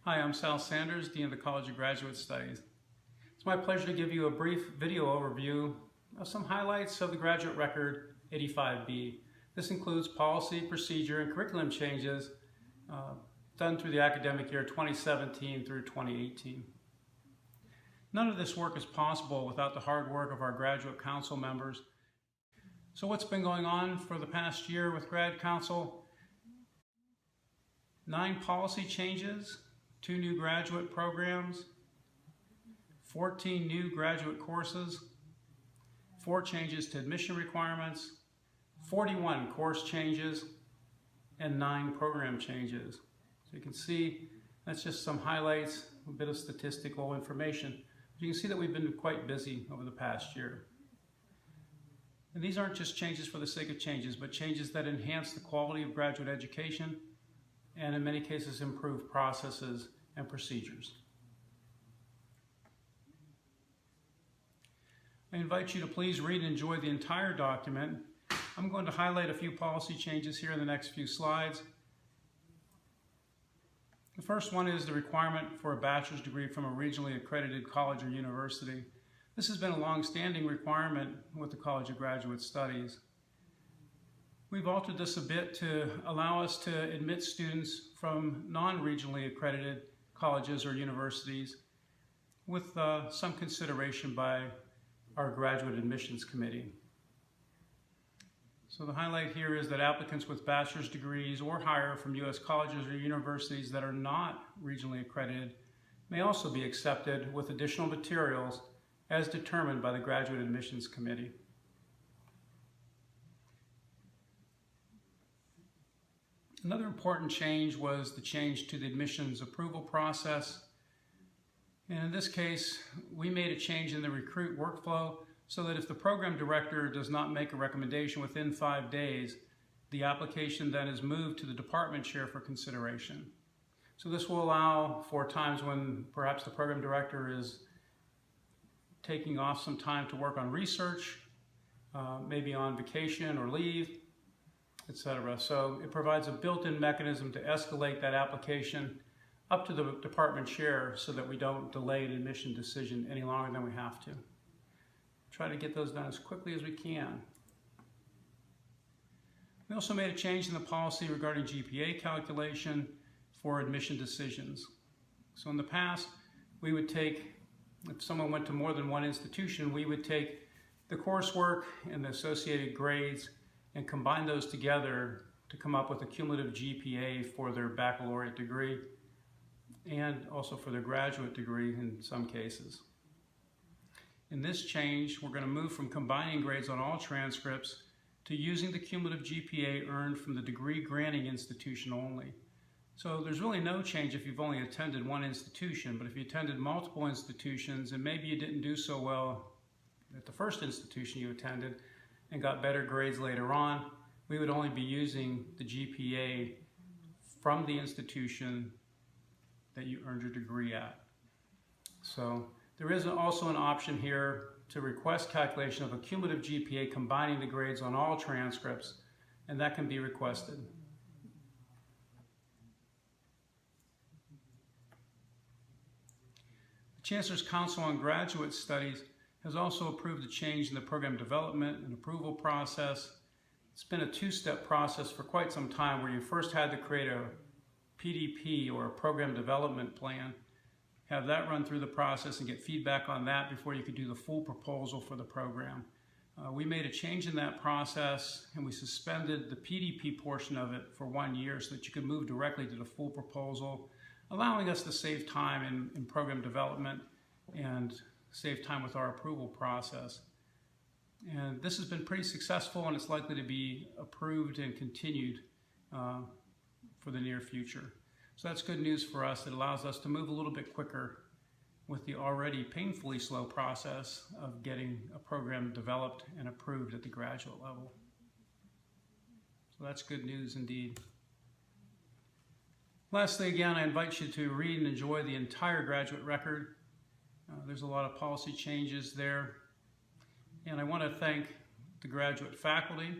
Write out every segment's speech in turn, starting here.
Hi, I'm Sal Sanders, Dean of the College of Graduate Studies. It's my pleasure to give you a brief video overview of some highlights of the Graduate Record 85B. This includes policy, procedure, and curriculum changes done through the academic year 2017 through 2018. None of this work is possible without the hard work of our Graduate Council members. So what's been going on for the past year with Grad Council? 9 policy changes, 2 new graduate programs, 14 new graduate courses, 4 changes to admission requirements, 41 course changes, and 9 program changes. So you can see that's just some highlights, a bit of statistical information. You can see that we've been quite busy over the past year. And these aren't just changes for the sake of changes, but changes that enhance the quality of graduate education and in many cases improve processes and procedures. I invite you to please read and enjoy the entire document. I'm going to highlight a few policy changes here in the next few slides. The first one is the requirement for a bachelor's degree from a regionally accredited college or university. This has been a long-standing requirement with the College of Graduate Studies. We've altered this a bit to allow us to admit students from non-regionally accredited colleges or universities with some consideration by our Graduate Admissions Committee. So the highlight here is that applicants with bachelor's degrees or higher from U.S. colleges or universities that are not regionally accredited may also be accepted with additional materials as determined by the Graduate Admissions Committee. Another important change was the change to the admissions approval process. And in this case, we made a change in the recruit workflow so that if the program director does not make a recommendation within 5 days, the application then is moved to the department chair for consideration. So this will allow for times when perhaps the program director is taking off some time to work on research, maybe on vacation or leave, etc. So it provides a built-in mechanism to escalate that application up to the department chair so that we don't delay an admission decision any longer than we have to. Try to get those done as quickly as we can. We also made a change in the policy regarding GPA calculation for admission decisions. So in the past, we would take, if someone went to more than one institution, we would take the coursework and the associated grades and combine those together to come up with a cumulative GPA for their baccalaureate degree and also for their graduate degree in some cases. In this change, we're going to move from combining grades on all transcripts to using the cumulative GPA earned from the degree granting institution only. So there's really no change if you've only attended one institution, but if you attended multiple institutions and maybe you didn't do so well at the first institution you attended and got better grades later on, we would only be using the GPA from the institution that you earned your degree at. So there is also an option here to request calculation of a cumulative GPA combining the grades on all transcripts, and that can be requested. The Chancellor's Council on Graduate Studies has also approved a change in the program development and approval process. It's been a 2-step process for quite some time where you first had to create a PDP or a program development plan, have that run through the process and get feedback on that before you could do the full proposal for the program. We made a change in that process and we suspended the PDP portion of it for 1 year so that you could move directly to the full proposal, allowing us to save time in program development and save time with our approval process. And this has been pretty successful and it's likely to be approved and continued for the near future. So that's good news for us. It allows us to move a little bit quicker with the already painfully slow process of getting a program developed and approved at the graduate level. So that's good news indeed. Lastly, again, I invite you to read and enjoy the entire graduate record. There's a lot of policy changes there. And I want to thank the graduate faculty.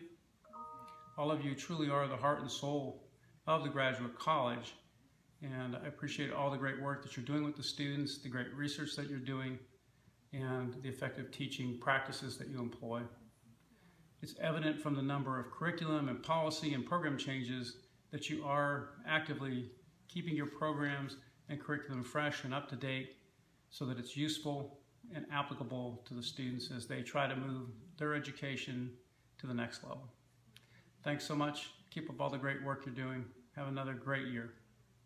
All of you truly are the heart and soul of the Graduate College. And I appreciate all the great work that you're doing with the students, the great research that you're doing, and the effective teaching practices that you employ. It's evident from the number of curriculum and policy and program changes that you are actively keeping your programs and curriculum fresh and up to date so that it's useful and applicable to the students as they try to move their education to the next level. Thanks so much. Keep up all the great work you're doing. Have another great year.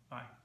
Bye.